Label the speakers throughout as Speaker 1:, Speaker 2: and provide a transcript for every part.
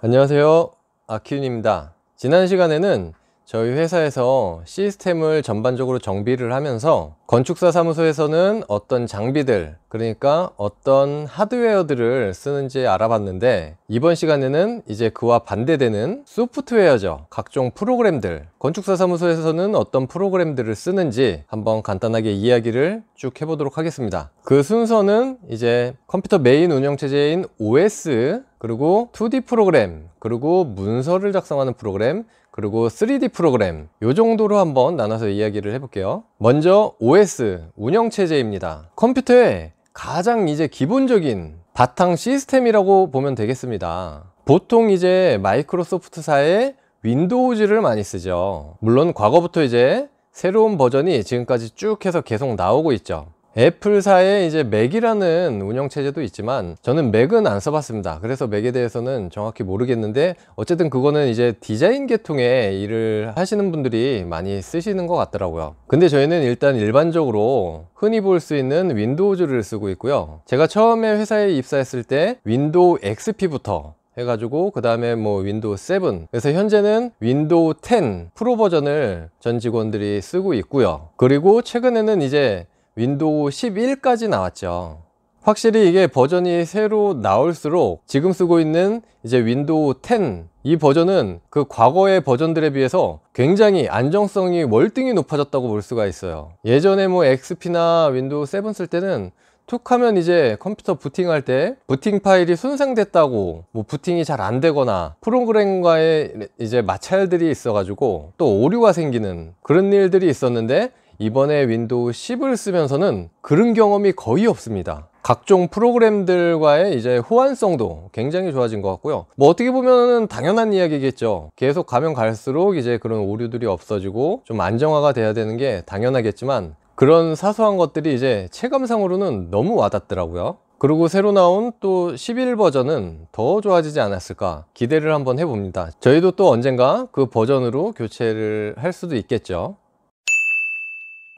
Speaker 1: 안녕하세요, 아키윤입니다. 지난 시간에는 저희 회사에서 시스템을 전반적으로 정비를 하면서 건축사 사무소에서는 어떤 장비들, 그러니까 어떤 하드웨어들을 쓰는지 알아봤는데, 이번 시간에는 이제 그와 반대되는 소프트웨어죠. 각종 프로그램들, 건축사 사무소에서는 어떤 프로그램들을 쓰는지 한번 간단하게 이야기를 쭉 해보도록 하겠습니다. 그 순서는 이제 컴퓨터 메인 운영체제인 OS, 그리고 2D 프로그램, 그리고 문서를 작성하는 프로그램, 그리고 3D 프로그램, 요 정도로 한번 나눠서 이야기를 해볼게요. 먼저 OS, 운영체제입니다. 컴퓨터의 가장 이제 기본적인 바탕 시스템이라고 보면 되겠습니다. 보통 이제 마이크로소프트사의 윈도우즈를 많이 쓰죠. 물론 과거부터 이제 새로운 버전이 지금까지 쭉 해서 계속 나오고 있죠. 애플사의 이제 맥이라는 운영체제도 있지만 저는 맥은 안 써봤습니다. 그래서 맥에 대해서는 정확히 모르겠는데, 어쨌든 그거는 이제 디자인 계통의 일을 하시는 분들이 많이 쓰시는 것 같더라고요. 근데 저희는 일단 일반적으로 흔히 볼 수 있는 윈도우즈를 쓰고 있고요. 제가 처음에 회사에 입사했을 때 윈도우 XP부터 해가지고 그 다음에 뭐 윈도우 7, 그래서 현재는 윈도우 10 프로 버전을 전 직원들이 쓰고 있고요. 그리고 최근에는 이제 윈도우 11까지 나왔죠. 확실히 이게 버전이 새로 나올수록 지금 쓰고 있는 이제 윈도우 10, 이 버전은 그 과거의 버전들에 비해서 굉장히 안정성이 월등히 높아졌다고 볼 수가 있어요. 예전에 뭐 XP나 윈도우 7 쓸 때는 툭 하면 이제 컴퓨터 부팅할 때 부팅 파일이 손상됐다고, 뭐 부팅이 잘 안 되거나 프로그램과의 이제 마찰들이 있어 가지고 또 오류가 생기는 그런 일들이 있었는데, 이번에 윈도우 10을 쓰면서는 그런 경험이 거의 없습니다. 각종 프로그램들과의 이제 호환성도 굉장히 좋아진 것 같고요. 뭐 어떻게 보면 당연한 이야기겠죠. 계속 가면 갈수록 이제 그런 오류들이 없어지고 좀 안정화가 돼야 되는 게 당연하겠지만, 그런 사소한 것들이 이제 체감상으로는 너무 와닿더라고요. 그리고 새로 나온 또 11 버전은 더 좋아지지 않았을까 기대를 한번 해봅니다. 저희도 또 언젠가 그 버전으로 교체를 할 수도 있겠죠.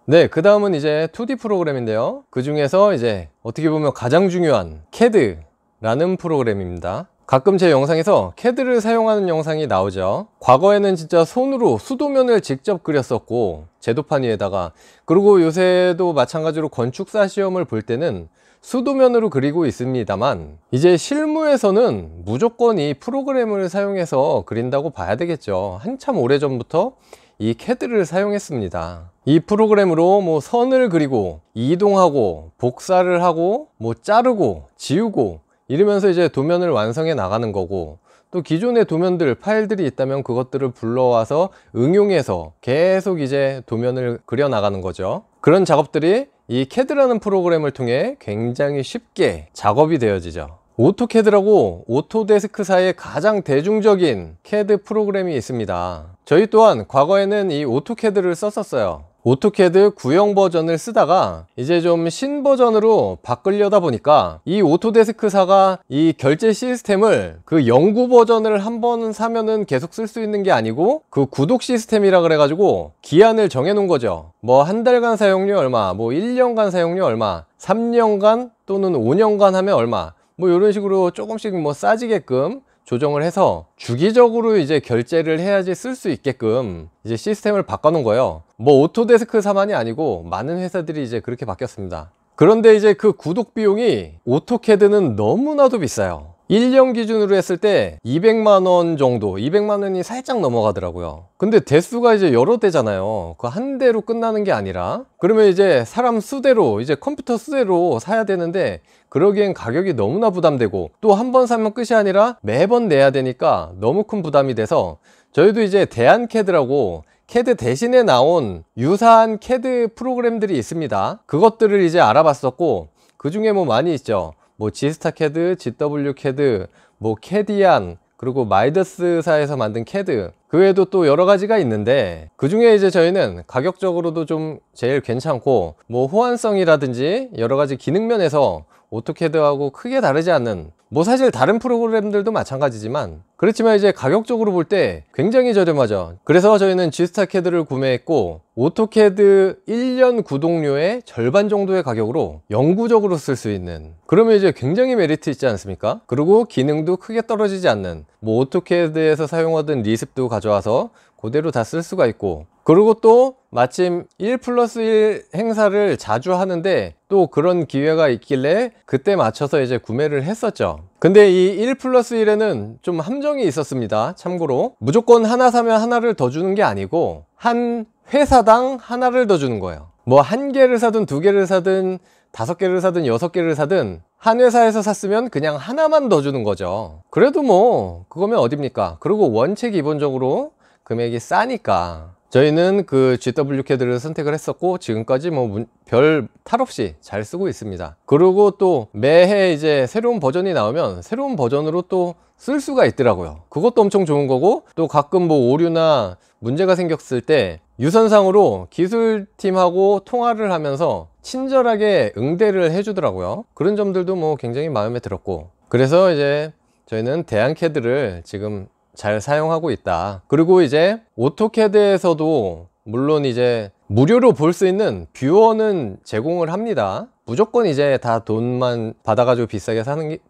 Speaker 1: 네, 그 다음은 이제 2D 프로그램인데요. 그 중에서 이제 어떻게 보면 가장 중요한 CAD라는 프로그램입니다. 가끔 제 영상에서 CAD를 사용하는 영상이 나오죠. 과거에는 진짜 손으로 수도면을 직접 그렸었고, 제도판 위에다가, 그리고 요새도 마찬가지로 건축사 시험을 볼 때는 수도면으로 그리고 있습니다만, 이제 실무에서는 무조건 이 프로그램을 사용해서 그린다고 봐야 되겠죠. 한참 오래전부터 이 CAD를 사용했습니다. 이 프로그램으로 뭐 선을 그리고 이동하고 복사를 하고 뭐 자르고 지우고 이러면서 이제 도면을 완성해 나가는 거고, 또 기존의 도면들 파일들이 있다면 그것들을 불러와서 응용해서 계속 이제 도면을 그려 나가는 거죠. 그런 작업들이 이 CAD라는 프로그램을 통해 굉장히 쉽게 작업이 되어지죠. 오토캐드라고 오토데스크사의 가장 대중적인 CAD 프로그램이 있습니다. 저희 또한 과거에는 이 오토캐드를 썼었어요. 오토캐드 구형 버전을 쓰다가 이제 좀 신버전으로 바꾸려다 보니까 이 오토데스크사가 이 결제 시스템을 그 영구 버전을 한번 사면은 계속 쓸 수 있는 게 아니고 그 구독 시스템이라 그래가지고 기한을 정해 놓은 거죠. 뭐 한 달간 사용료 얼마, 뭐 1년간 사용료 얼마, 3년간 또는 5년간 하면 얼마, 뭐 이런 식으로 조금씩 뭐 싸지게끔 조정을 해서 주기적으로 이제 결제를 해야지 쓸 수 있게끔 이제 시스템을 바꿔놓은 거예요. 뭐 오토데스크사만이 아니고 많은 회사들이 이제 그렇게 바뀌었습니다. 그런데 이제 그 구독 비용이 오토캐드는 너무나도 비싸요. 1년 기준으로 했을 때 200만 원 정도, 200만 원이 살짝 넘어가더라고요. 근데 대수가 이제 여러 대잖아요. 그 한 대로 끝나는 게 아니라, 그러면 이제 사람 수대로, 이제 컴퓨터 수대로 사야 되는데, 그러기엔 가격이 너무나 부담되고, 또 한 번 사면 끝이 아니라 매번 내야 되니까 너무 큰 부담이 돼서, 저희도 이제 대한캐드라고 CAD 대신에 나온 유사한 CAD 프로그램들이 있습니다. 그것들을 이제 알아봤었고, 그 중에 뭐 많이 있죠. 뭐 지스타 캐드, GW 캐드, 뭐 캐디안, 그리고 마이더스사에서 만든 캐드, 그 외에도 또 여러 가지가 있는데, 그 중에 이제 저희는 가격적으로도 좀 제일 괜찮고, 뭐 호환성이라든지 여러 가지 기능 면에서 오토캐드하고 크게 다르지 않는 뭐 사실 다른 프로그램들도 마찬가지지만 그렇지만 이제 가격적으로 볼 때 굉장히 저렴하죠. 그래서 저희는 G스타 CAD를 구매했고 오토캐드 1년 구독료의 절반 정도의 가격으로 영구적으로 쓸 수 있는, 그러면 이제 굉장히 메리트 있지 않습니까? 그리고 기능도 크게 떨어지지 않는, 뭐 오토캐드에서 사용하던 리습도 가져와서 그대로 다 쓸 수가 있고, 그리고 또 마침 1+1 행사를 자주 하는데 또 그런 기회가 있길래 그때 맞춰서 이제 구매를 했었죠. 근데 이 1+1에는 좀 함정이 있었습니다. 참고로 무조건 하나 사면 하나를 더 주는 게 아니고 한 회사당 하나를 더 주는 거예요. 뭐 한 개를 사든 두 개를 사든 5개를 사든 6개를 사든 한 회사에서 샀으면 그냥 하나만 더 주는 거죠. 그래도 뭐 그거면 어딥니까? 그리고 원체 기본적으로 금액이 싸니까 저희는 그 GWCAD를 선택을 했었고 지금까지 뭐 별 탈 없이 잘 쓰고 있습니다. 그리고 또 매해 이제 새로운 버전이 나오면 새로운 버전으로 또 쓸 수가 있더라고요. 그것도 엄청 좋은 거고, 또 가끔 뭐 오류나 문제가 생겼을 때 유선상으로 기술팀하고 통화를 하면서 친절하게 응대를 해주더라고요. 그런 점들도 뭐 굉장히 마음에 들었고, 그래서 이제 저희는 대한캐드를 지금 잘 사용하고 있다. 그리고 이제 오토캐드에서도 물론 이제 무료로 볼 수 있는 뷰어는 제공을 합니다. 무조건 이제 다 돈만 받아가지고 비싸게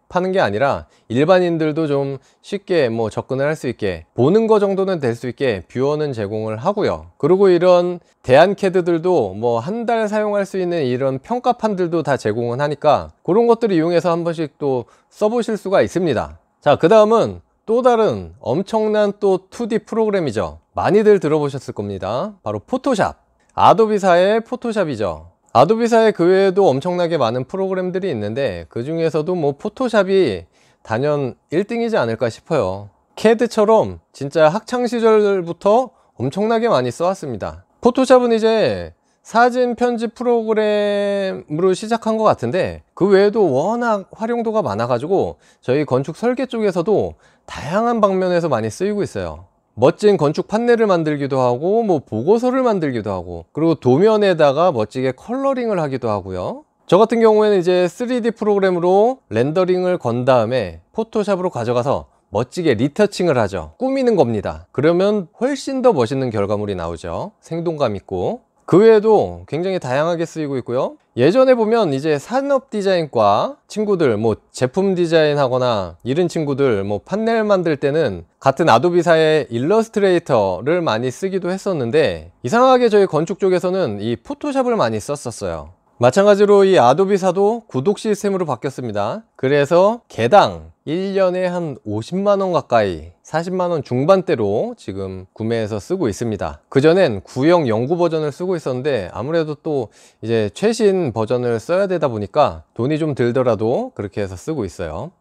Speaker 1: 파는 게 아니라 일반인들도 좀 쉽게 뭐 접근을 할 수 있게 보는 거 정도는 될 수 있게 뷰어는 제공을 하고요. 그리고 이런 대한캐드들도 뭐 한 달 사용할 수 있는 이런 평가판들도 다 제공을 하니까 그런 것들을 이용해서 한 번씩 또 써보실 수가 있습니다. 자, 그 다음은 또 다른 엄청난 또 2D 프로그램이죠. 많이들 들어보셨을 겁니다. 바로 포토샵. 아도비사의 포토샵이죠. 아도비사의 그 외에도 엄청나게 많은 프로그램들이 있는데 그 중에서도 뭐 포토샵이 단연 1등이지 않을까 싶어요. 캐드처럼 진짜 학창시절부터 엄청나게 많이 써왔습니다. 포토샵은 이제 사진 편집 프로그램으로 시작한 것 같은데 그 외에도 워낙 활용도가 많아가지고 저희 건축 설계 쪽에서도 다양한 방면에서 많이 쓰이고 있어요. 멋진 건축 판넬을 만들기도 하고 뭐 보고서를 만들기도 하고, 그리고 도면에다가 멋지게 컬러링을 하기도 하고요. 저 같은 경우에는 이제 3D 프로그램으로 렌더링을 건 다음에 포토샵으로 가져가서 멋지게 리터칭을 하죠. 꾸미는 겁니다. 그러면 훨씬 더 멋있는 결과물이 나오죠. 생동감 있고. 그 외에도 굉장히 다양하게 쓰이고 있고요. 예전에 보면 이제 산업 디자인과 친구들, 뭐 제품 디자인 하거나 이런 친구들 뭐 판넬 만들 때는 같은 아도비사의 일러스트레이터를 많이 쓰기도 했었는데 이상하게 저희 건축 쪽에서는 이 포토샵을 많이 썼었어요. 마찬가지로 이 아도비사도 구독 시스템으로 바뀌었습니다. 그래서 개당 1년에 한 50만원 가까이, 40만원 중반대로 지금 구매해서 쓰고 있습니다. 그전엔 구형 영구 버전을 쓰고 있었는데 아무래도 또 이제 최신 버전을 써야 되다 보니까 돈이 좀 들더라도 그렇게 해서 쓰고 있어요.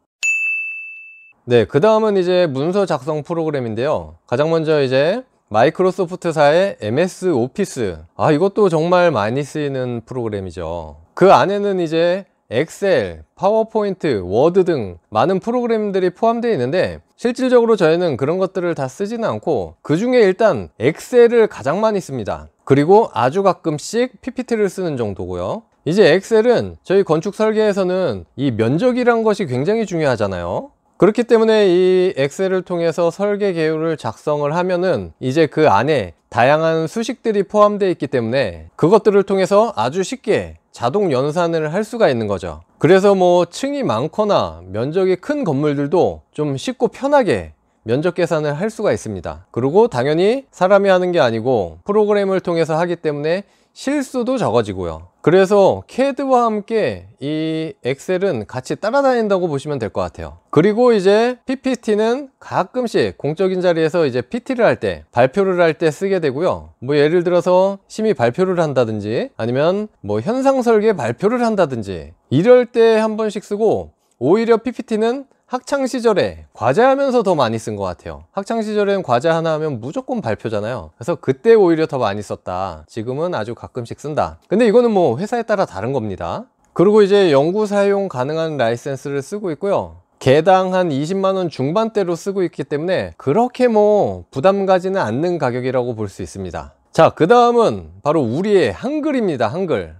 Speaker 1: 네, 그 다음은 이제 문서 작성 프로그램인데요. 가장 먼저 이제 마이크로소프트사의 MS 오피스. 이것도 정말 많이 쓰이는 프로그램이죠. 그 안에는 이제 엑셀, 파워포인트, 워드 등 많은 프로그램들이 포함되어 있는데 실질적으로 저희는 그런 것들을 다 쓰지는 않고 그 중에 일단 엑셀을 가장 많이 씁니다. 그리고 아주 가끔씩 PPT를 쓰는 정도고요. 이제 엑셀은 저희 건축 설계에서는 이 면적이란 것이 굉장히 중요하잖아요. 그렇기 때문에 이 엑셀을 통해서 설계 개요를 작성을 하면은 이제 그 안에 다양한 수식들이 포함되어 있기 때문에 그것들을 통해서 아주 쉽게 자동 연산을 할 수가 있는 거죠. 그래서 뭐 층이 많거나 면적이 큰 건물들도 좀 쉽고 편하게 면적 계산을 할 수가 있습니다. 그리고 당연히 사람이 하는 게 아니고 프로그램을 통해서 하기 때문에 실수도 적어지고요. 그래서 CAD와 함께 이 엑셀은 같이 따라다닌다고 보시면 될 것 같아요. 그리고 이제 PPT는 가끔씩 공적인 자리에서 이제 PT를 할 때, 발표를 할 때 쓰게 되고요. 뭐 예를 들어서 심의 발표를 한다든지 아니면 뭐 현상 설계 발표를 한다든지 이럴 때 한 번씩 쓰고, 오히려 PPT는 학창시절에 과제하면서 더 많이 쓴 것 같아요. 학창시절엔 과제 하나 하면 무조건 발표잖아요. 그래서 그때 오히려 더 많이 썼다. 지금은 아주 가끔씩 쓴다. 근데 이거는 뭐 회사에 따라 다른 겁니다. 그리고 이제 연구 사용 가능한 라이센스를 쓰고 있고요. 개당 한 20만원 중반대로 쓰고 있기 때문에 그렇게 뭐 부담 가지는 않는 가격이라고 볼 수 있습니다. 자, 그 다음은 바로 우리의 한글입니다.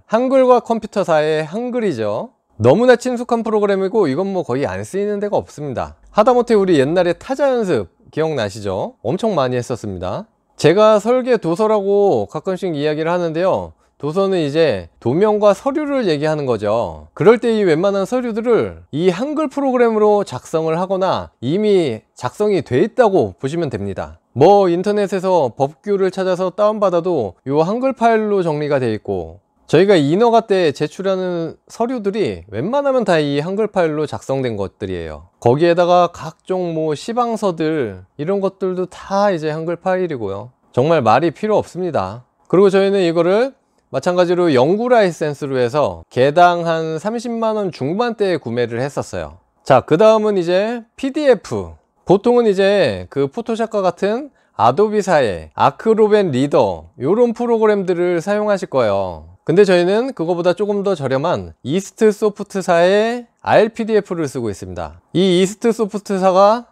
Speaker 1: 한글과 컴퓨터사의 한글이죠. 너무나 친숙한 프로그램이고 이건 뭐 거의 안 쓰이는 데가 없습니다. 하다못해 우리 옛날에 타자 연습 기억나시죠? 엄청 많이 했었습니다. 제가 설계 도서라고 가끔씩 이야기를 하는데요, 도서는 이제 도면과 서류를 얘기하는 거죠. 그럴 때 이 웬만한 서류들을 이 한글 프로그램으로 작성을 하거나 이미 작성이 돼 있다고 보시면 됩니다. 뭐 인터넷에서 법규를 찾아서 다운받아도 이 한글 파일로 정리가 돼 있고, 저희가 인허가 때 제출하는 서류들이 웬만하면 다 이 한글 파일로 작성된 것들이에요. 거기에다가 각종 뭐 시방서들 이런 것들도 다 이제 한글 파일이고요. 정말 말이 필요 없습니다. 그리고 저희는 이거를 마찬가지로 연구 라이센스로 해서 개당 한 30만원 중반대에 구매를 했었어요. 자, 그 다음은 이제 PDF. 보통은 이제 그 포토샵과 같은 아도비사의 아크로벤 리더 이런 프로그램들을 사용하실 거예요. 근데 저희는 그거보다 조금 더 저렴한 이스트 소프트사의 RPDF를 쓰고 있습니다. 이 이스트 소프트사가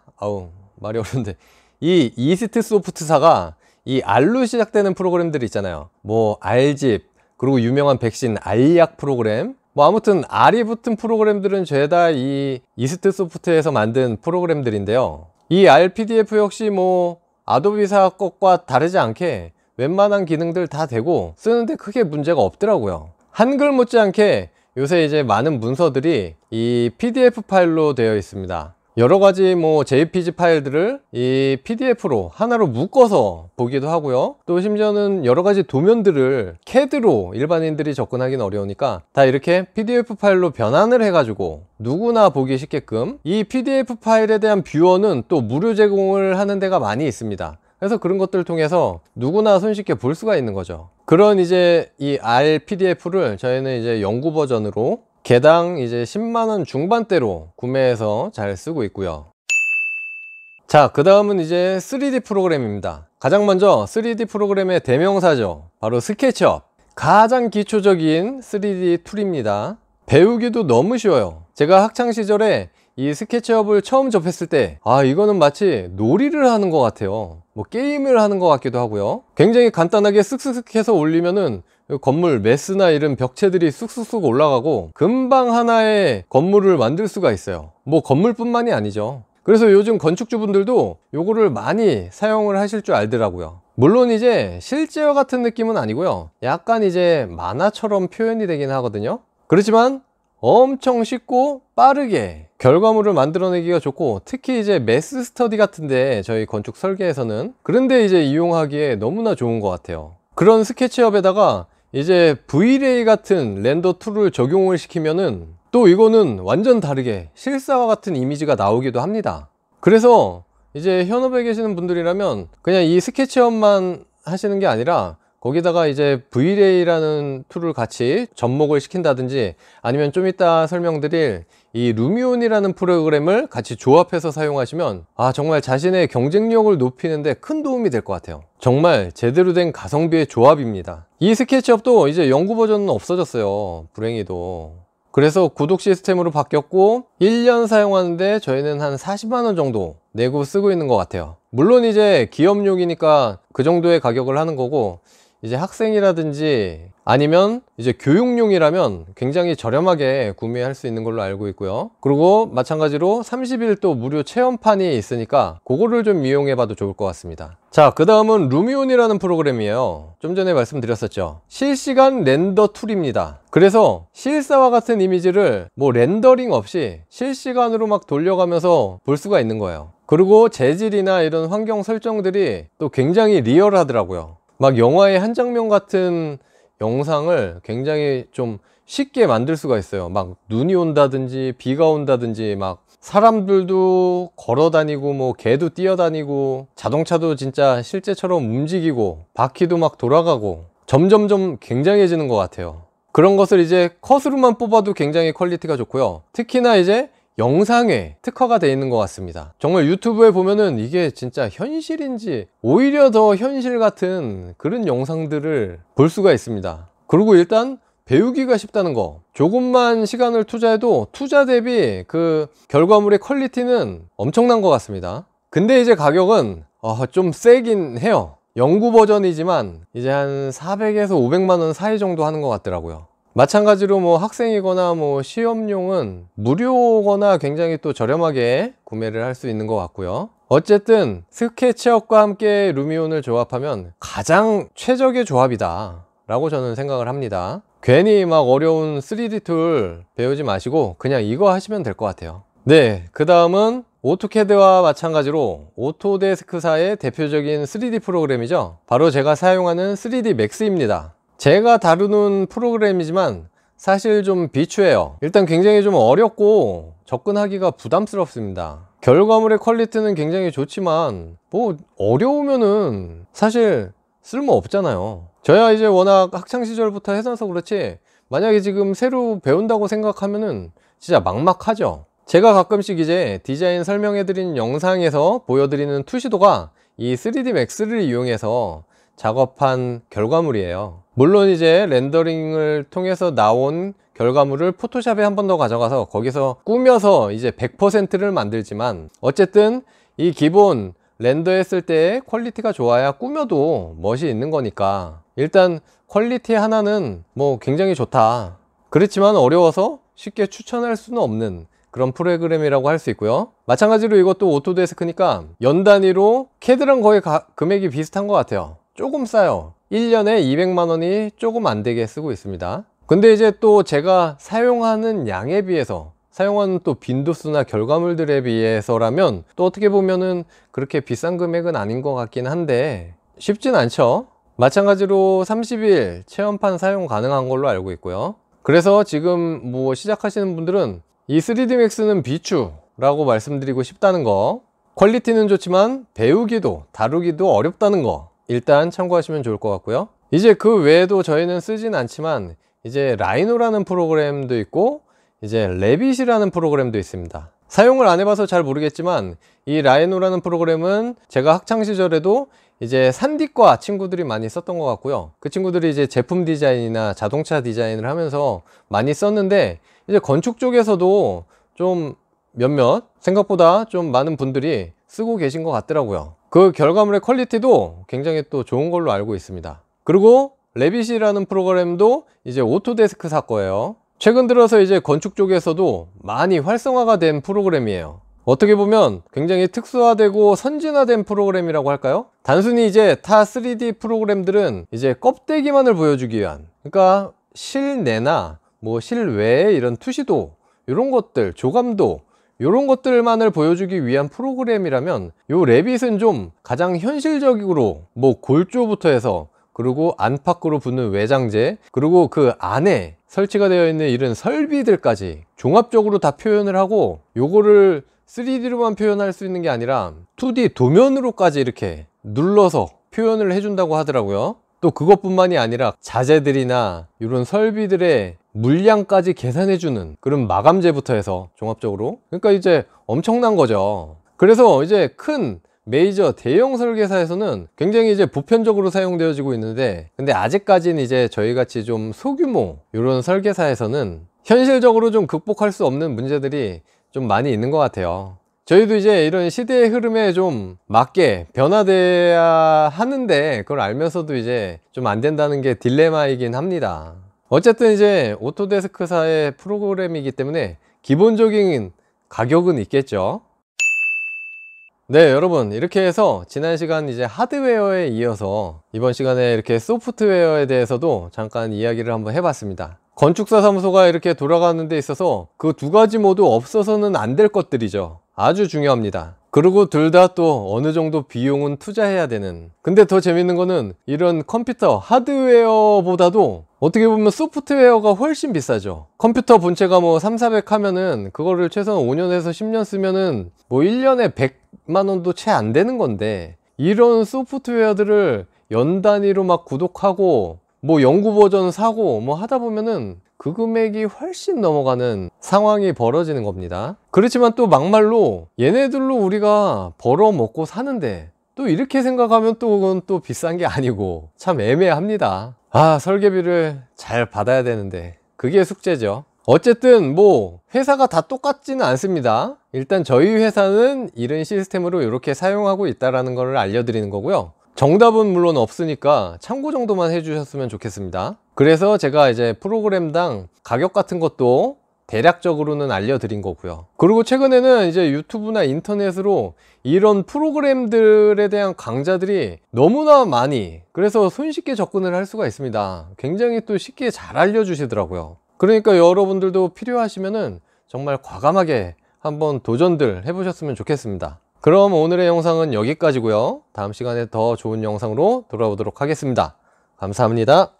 Speaker 1: 말이 어려운데, 이 이스트 소프트사가 이 R로 시작되는 프로그램들이 있잖아요. 뭐 R집, 그리고 유명한 백신 알약 프로그램, 뭐 아무튼 R이 붙은 프로그램들은 죄다 이 이스트 소프트에서 만든 프로그램들인데요, 이 RPDF 역시 뭐 아도비사 것과 다르지 않게 웬만한 기능들 다 되고 쓰는데 크게 문제가 없더라고요. 한글 못지않게 요새 이제 많은 문서들이 이 PDF 파일로 되어 있습니다. 여러 가지 뭐 JPG 파일들을 이 PDF로 하나로 묶어서 보기도 하고요. 또 심지어는 여러 가지 도면들을 CAD로 일반인들이 접근하기는 어려우니까 다 이렇게 PDF 파일로 변환을 해가지고 누구나 보기 쉽게끔, 이 PDF 파일에 대한 뷰어는 또 무료 제공을 하는 데가 많이 있습니다. 그래서 그런 것들을 통해서 누구나 손쉽게 볼 수가 있는 거죠. 그런 이제 이 RPDF를 저희는 이제 연구 버전으로 개당 이제 10만원 중반대로 구매해서 잘 쓰고 있고요. 자, 그 다음은 이제 3D 프로그램입니다. 가장 먼저 3D 프로그램의 대명사죠. 바로 스케치업. 가장 기초적인 3D 툴입니다. 배우기도 너무 쉬워요. 제가 학창시절에 이 스케치업을 처음 접했을 때 이거는 마치 놀이를 하는 것 같아요. 뭐 게임을 하는 것 같기도 하고요. 굉장히 간단하게 쓱쓱쓱 해서 올리면은 건물 메스나 이런 벽체들이 쑥쑥쑥 올라가고 금방 하나의 건물을 만들 수가 있어요. 뭐 건물뿐만이 아니죠. 그래서 요즘 건축주분들도 요거를 많이 사용을 하실 줄 알더라고요. 물론 이제 실제와 같은 느낌은 아니고요, 약간 이제 만화처럼 표현이 되긴 하거든요. 그렇지만 엄청 쉽고 빠르게 결과물을 만들어내기가 좋고, 특히 이제 매스 스터디 같은데 저희 건축 설계에서는 그런데 이제 이용하기에 너무나 좋은 것 같아요. 그런 스케치업에다가 이제 V-Ray 같은 렌더 툴을 적용을 시키면은 또 이거는 완전 다르게 실사와 같은 이미지가 나오기도 합니다. 그래서 이제 현업에 계시는 분들이라면 그냥 이 스케치업만 하시는 게 아니라 거기다가 이제 V-Ray라는 툴을 같이 접목을 시킨다든지, 아니면 좀 이따 설명드릴 이 루미온이라는 프로그램을 같이 조합해서 사용하시면 정말 자신의 경쟁력을 높이는데 큰 도움이 될 것 같아요. 정말 제대로 된 가성비의 조합입니다. 이 스케치업도 이제 연구 버전은 없어졌어요, 불행히도. 그래서 구독 시스템으로 바뀌었고 1년 사용하는데 저희는 한 40만원 정도 내고 쓰고 있는 것 같아요. 물론 이제 기업용이니까 그 정도의 가격을 하는 거고, 이제 학생이라든지 아니면 이제 교육용이라면 굉장히 저렴하게 구매할 수 있는 걸로 알고 있고요. 그리고 마찬가지로 30일 또 무료 체험판이 있으니까 그거를 좀 이용해 봐도 좋을 것 같습니다. 자, 그 다음은 루미온이라는 프로그램이에요. 좀 전에 말씀드렸었죠. 실시간 렌더 툴입니다. 그래서 실사와 같은 이미지를 뭐 렌더링 없이 실시간으로 막 돌려가면서 볼 수가 있는 거예요. 그리고 재질이나 이런 환경 설정들이 또 굉장히 리얼하더라고요. 막 영화의 한 장면 같은 영상을 굉장히 좀 쉽게 만들 수가 있어요. 막 눈이 온다든지 비가 온다든지, 막 사람들도 걸어 다니고 뭐 개도 뛰어다니고 자동차도 진짜 실제처럼 움직이고 바퀴도 막 돌아가고 점점점 굉장해지는 것 같아요. 그런 것을 이제 컷으로만 뽑아도 굉장히 퀄리티가 좋고요. 특히나 이제 영상에 특화가 되어 있는 것 같습니다. 정말 유튜브에 보면은 이게 진짜 현실인지 오히려 더 현실 같은 그런 영상들을 볼 수가 있습니다. 그리고 일단 배우기가 쉽다는 거, 조금만 시간을 투자해도 투자 대비 그 결과물의 퀄리티는 엄청난 것 같습니다. 근데 이제 가격은 좀 세긴 해요. 연구 버전이지만 이제 한 400에서 500만원 사이 정도 하는 것 같더라고요. 마찬가지로 뭐 학생이거나 뭐 시험용은 무료거나 굉장히 또 저렴하게 구매를 할 수 있는 것 같고요. 어쨌든 스케치업과 함께 루미온을 조합하면 가장 최적의 조합이다 라고 저는 생각을 합니다. 괜히 막 어려운 3D 툴 배우지 마시고 그냥 이거 하시면 될 것 같아요. 네, 그 다음은 오토캐드와 마찬가지로 오토데스크사의 대표적인 3D 프로그램이죠. 바로 제가 사용하는 3D 맥스입니다. 제가 다루는 프로그램이지만 사실 좀 비추해요. 일단 굉장히 좀 어렵고 접근하기가 부담스럽습니다. 결과물의 퀄리티는 굉장히 좋지만 뭐 어려우면은 사실 쓸모 없잖아요. 저야 이제 워낙 학창시절부터 해놔서 그렇지 만약에 지금 새로 배운다고 생각하면은 진짜 막막하죠. 제가 가끔씩 이제 디자인 설명해드린 영상에서 보여드리는 투시도가 이 3D 맥스를 이용해서 작업한 결과물이에요. 물론 이제 렌더링을 통해서 나온 결과물을 포토샵에 한 번 더 가져가서 거기서 꾸며서 이제 100%를 만들지만 어쨌든 이 기본 렌더했을 때 퀄리티가 좋아야 꾸며도 멋이 있는 거니까 일단 퀄리티 하나는 뭐 굉장히 좋다. 그렇지만 어려워서 쉽게 추천할 수는 없는 그런 프로그램이라고 할 수 있고요. 마찬가지로 이것도 오토데스크니까 연 단위로 CAD랑 거의 금액이 비슷한 것 같아요. 조금 싸요. 1년에 200만 원이 조금 안 되게 쓰고 있습니다. 근데 이제 또 제가 사용하는 양에 비해서 사용하는 또 빈도수나 결과물들에 비해서라면 또 어떻게 보면은 그렇게 비싼 금액은 아닌 것 같긴 한데 쉽진 않죠. 마찬가지로 30일 체험판 사용 가능한 걸로 알고 있고요. 그래서 지금 뭐 시작하시는 분들은 이 3D 맥스는 비추라고 말씀드리고 싶다는 거, 퀄리티는 좋지만 배우기도 다루기도 어렵다는 거 일단 참고하시면 좋을 것 같고요. 이제 그 외에도 저희는 쓰진 않지만 이제 라이노라는 프로그램도 있고 이제 레빗이라는 프로그램도 있습니다. 사용을 안 해봐서 잘 모르겠지만 이 라이노라는 프로그램은 제가 학창시절에도 이제 산디과 친구들이 많이 썼던 것 같고요. 그 친구들이 이제 제품 디자인이나 자동차 디자인을 하면서 많이 썼는데 이제 건축 쪽에서도 좀 몇몇 생각보다 좀 많은 분들이 쓰고 계신 것 같더라고요. 그 결과물의 퀄리티도 굉장히 또 좋은 걸로 알고 있습니다. 그리고 레빗이라는 프로그램도 이제 오토데스크사 거예요. 최근 들어서 이제 건축 쪽에서도 많이 활성화가 된 프로그램이에요. 어떻게 보면 굉장히 특수화되고 선진화된 프로그램이라고 할까요? 단순히 이제 타 3D 프로그램들은 이제 껍데기만을 보여주기 위한, 그러니까 실내나 뭐 실외의 이런 투시도, 이런 것들, 조감도 이런 것들만을 보여주기 위한 프로그램이라면 요 레빗은 좀 가장 현실적으로 뭐 골조부터 해서 그리고 안팎으로 붙는 외장재 그리고 그 안에 설치가 되어 있는 이런 설비들까지 종합적으로 다 표현을 하고 요거를 3D로만 표현할 수 있는 게 아니라 2D 도면으로까지 이렇게 눌러서 표현을 해준다고 하더라고요. 또 그것뿐만이 아니라 자재들이나 이런 설비들의 물량까지 계산해주는 그런 마감재부터 해서 종합적으로, 그러니까 이제 엄청난 거죠. 그래서 이제 큰 메이저 대형 설계사에서는 굉장히 이제 보편적으로 사용되어지고 있는데, 근데 아직까지는 이제 저희같이 좀 소규모 이런 설계사에서는 현실적으로 좀 극복할 수 없는 문제들이 좀 많이 있는 것 같아요. 저희도 이제 이런 시대의 흐름에 좀 맞게 변화돼야 하는데 그걸 알면서도 이제 좀 안 된다는 게 딜레마이긴 합니다. 어쨌든 이제 오토데스크사의 프로그램이기 때문에 기본적인 가격은 있겠죠. 네, 여러분, 이렇게 해서 지난 시간 이제 하드웨어에 이어서 이번 시간에 이렇게 소프트웨어에 대해서도 잠깐 이야기를 한번 해봤습니다. 건축사 사무소가 이렇게 돌아가는 데 있어서 그 두 가지 모두 없어서는 안 될 것들이죠. 아주 중요합니다. 그리고 둘 다 또 어느 정도 비용은 투자해야 되는. 근데 더 재밌는 거는 이런 컴퓨터 하드웨어보다도 어떻게 보면 소프트웨어가 훨씬 비싸죠. 컴퓨터 본체가 뭐 3,400 하면은 그거를 최소한 5년에서 10년 쓰면은 뭐 1년에 100만 원도 채 안 되는 건데, 이런 소프트웨어들을 연 단위로 막 구독하고 뭐 연구 버전 사고 뭐 하다 보면은 그 금액이 훨씬 넘어가는 상황이 벌어지는 겁니다. 그렇지만 또 막말로 얘네들로 우리가 벌어 먹고 사는데 또 이렇게 생각하면 또 그건 또 비싼 게 아니고 참 애매합니다. 아, 설계비를 잘 받아야 되는데 그게 숙제죠. 어쨌든 뭐 회사가 다 똑같지는 않습니다. 일단 저희 회사는 이런 시스템으로 이렇게 사용하고 있다는 걸 알려드리는 거고요. 정답은 물론 없으니까 참고 정도만 해주셨으면 좋겠습니다. 그래서 제가 이제 프로그램당 가격 같은 것도 대략적으로는 알려드린 거고요. 그리고 최근에는 이제 유튜브나 인터넷으로 이런 프로그램들에 대한 강좌들이 너무나 많이, 그래서 손쉽게 접근을 할 수가 있습니다. 굉장히 또 쉽게 잘 알려주시더라고요. 그러니까 여러분들도 필요하시면은 정말 과감하게 한번 도전들 해보셨으면 좋겠습니다. 그럼 오늘의 영상은 여기까지고요. 다음 시간에 더 좋은 영상으로 돌아오도록 하겠습니다. 감사합니다.